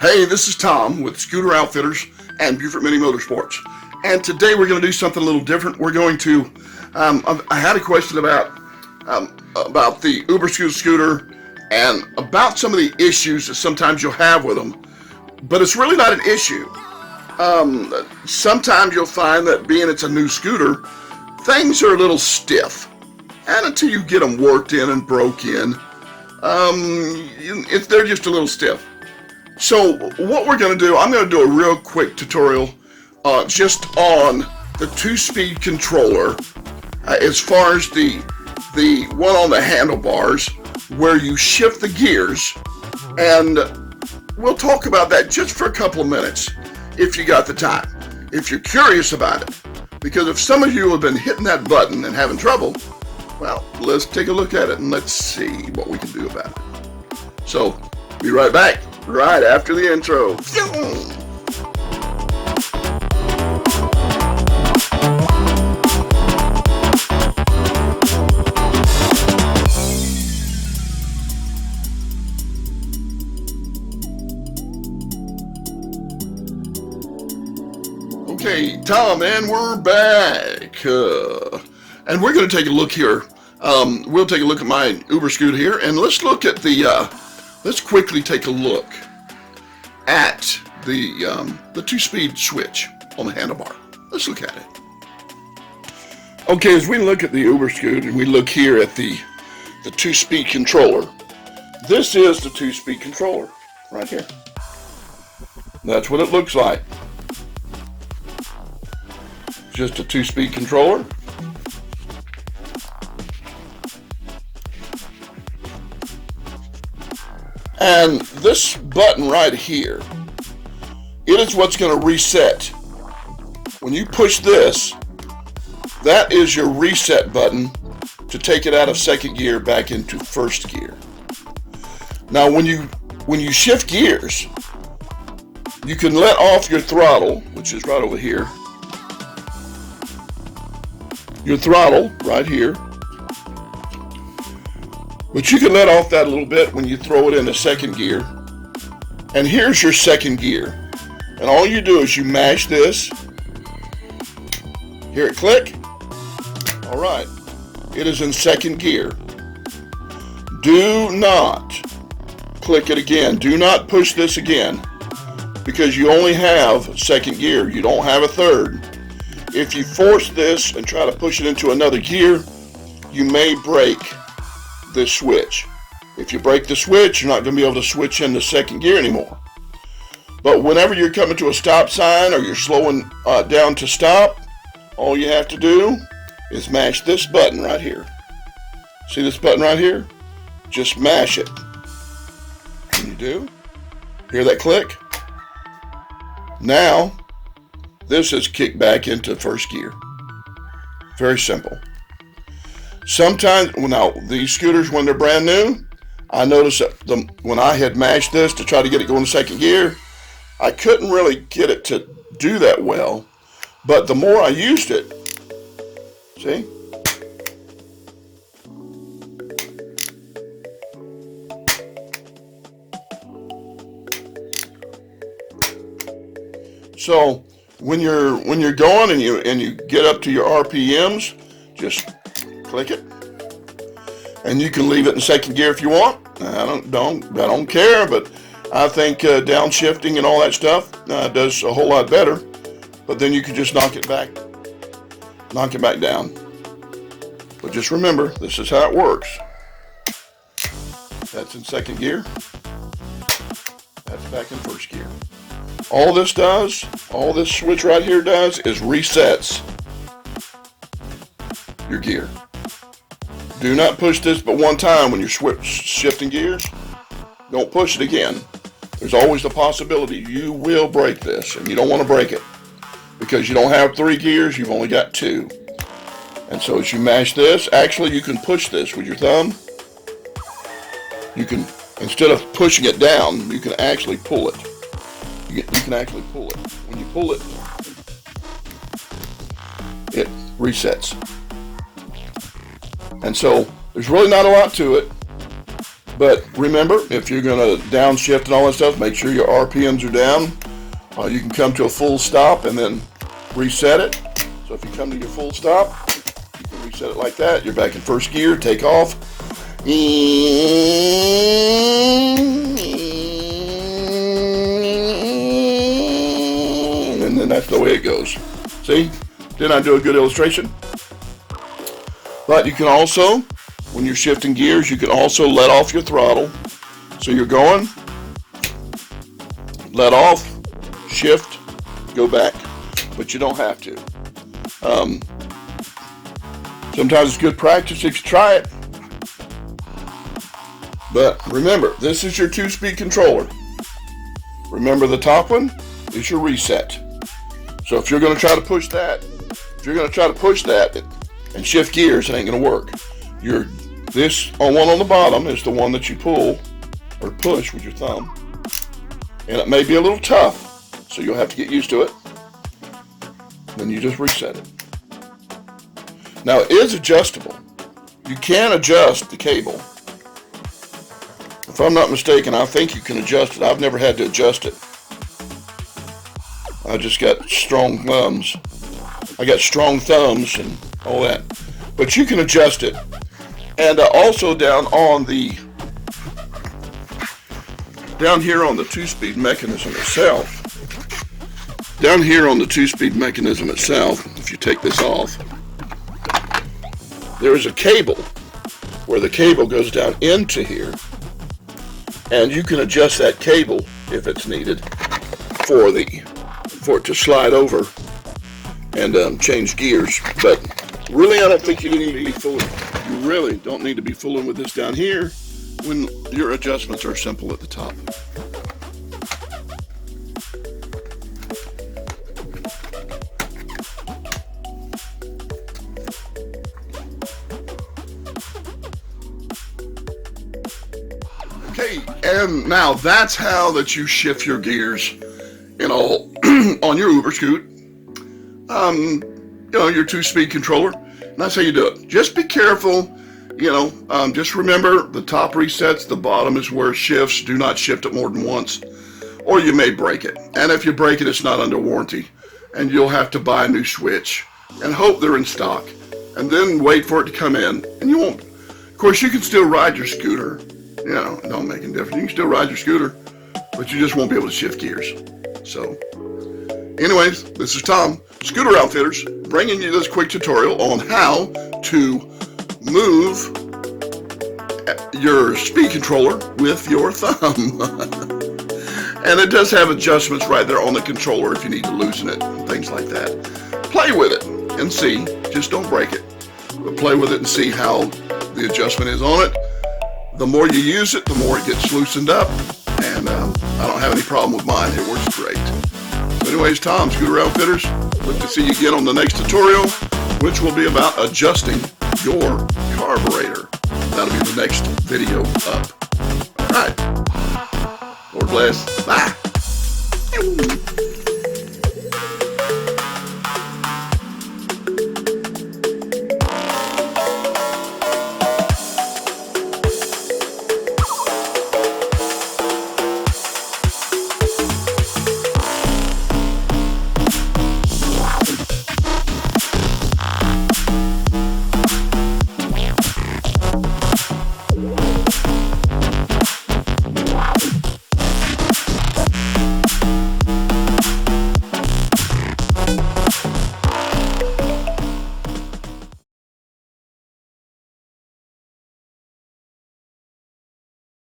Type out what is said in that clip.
Hey, this is Tom with Scooter Outfitters and Beaufort Mini Motorsports. And today we're going to do something a little different. We're going to, I had a question about the UBERscoot scooter and about some of the issues that sometimes you'll have with them. But it's really not an issue. Sometimes you'll find that being it's a new scooter, things are a little stiff. And until you get them worked in and broke in, they're just a little stiff. So what we're going to do, I'm going to do a real quick tutorial just on the 2-speed controller as far as the one on the handlebars where you shift the gears, and we'll talk about that just for a couple of minutes if you got the time, if you're curious about it, because if some of you have been hitting that button and having trouble, well, let's take a look at it and let's see what we can do about it. So, be right back. Right after the intro. Okay, Tom, and we're back. And we're going to take a look here. We'll take a look at my UBERscoot here, and let's look at the let's quickly take a look at the 2-speed switch on the handlebar. Let's look at it. Okay, as we look at the UBERscoot and we look here at the 2-speed controller, this is the 2-speed controller right here. That's what it looks like. Just a 2-speed controller. And this button right here, it is what's going to reset. When you push this, that is your reset button to take it out of second gear back into first gear. Now when you shift gears, you can let off your throttle, which is right over here. Your throttle right here. But you can let off that a little bit when you throw it into second gear. And here's your second gear. And all you do is you mash this. Hear it click? All right. It is in second gear. Do not click it again. Do not push this again, because you only have second gear. You don't have a third. If you force this and try to push it into another gear, you may break this switch. If you break the switch, you're not going to be able to switch into second gear anymore. But whenever you're coming to a stop sign or you're slowing down to stop, all you have to do is mash this button right here. See this button right here? Just mash it. And you do. Hear that click? Now, this is kicked back into first gear. Very simple. Sometimes, now these scooters, when they're brand new, I noticed that when I had mashed this to try to get it going to second gear, I couldn't really get it to do that well. But the more I used it, see? So when you're going and you get up to your RPMs, just click it, and you can leave it in second gear if you want. I don't care, but I think downshifting and all that stuff does a whole lot better. But then you can just knock it back down. But just remember, this is how it works. That's in second gear. That's back in first gear. All this switch right here does is resets your gear. Do not push this but one time when you're shifting gears. Don't push it again. There's always the possibility you will break this, and you don't want to break it because you don't have 3 gears, you've only got 2. And so as you mash this, actually you can push this with your thumb. You can, instead of pushing it down, you can actually pull it. You can actually pull it. When you pull it, it resets. And so there's really not a lot to it, But remember, if you're going to downshift and all that stuff, make sure your RPMs are down. You can come to a full stop and then reset it. So if you come to your full stop, you can reset it like that. You're back in first gear, take off. And then that's the way it goes. See? Didn't I do a good illustration? But you can also, when you're shifting gears, you can also let off your throttle. So you're going, let off, shift, go back. But you don't have to. Sometimes it's good practice if you try it. But remember, this is your 2-speed controller. Remember, the top one is your reset. So if you're going to try to push that, and shift gears, it ain't going to work. This one on the bottom is the one that you pull or push with your thumb. And it may be a little tough, so you'll have to get used to it. Then you just reset it. Now, it is adjustable. You can adjust the cable. If I'm not mistaken, I think you can adjust it. I've never had to adjust it. I just got strong thumbs. I got strong thumbs and all that. But you can adjust it. And also down here on the 2-speed mechanism itself. Down here on the 2-speed mechanism itself, if you take this off, there is a cable where the cable goes down into here, and you can adjust that cable if it's needed for it to slide over and change gears. But really, I don't think you need to be fooling. You really don't need to be fooling with this down here when your adjustments are simple at the top. Okay, and now that's how that you shift your gears, on your UBERscoot. Your 2-speed controller. And that's how you do it. Just be careful. Just remember, the top resets, the bottom is where it shifts. Do not shift it more than once, or you may break it. And if you break it, it's not under warranty, and you'll have to buy a new switch and hope they're in stock, and then wait for it to come in. And you won't. Of course, you can still ride your scooter. It don't make any difference. You can still ride your scooter, but you just won't be able to shift gears. So, anyways, this is Tom, Scooter Outfitters, bringing you this quick tutorial on how to move your speed controller with your thumb. And it does have adjustments right there on the controller if you need to loosen it and things like that. Play with it and see. Just don't break it. But play with it and see how the adjustment is on it. The more you use it, the more it gets loosened up. And I don't have any problem with mine. It works great. So anyways, Tom, Scooter Outfitters. Look to see you again on the next tutorial, which will be about adjusting your carburetor. That'll be the next video up. All right. Lord bless. Bye.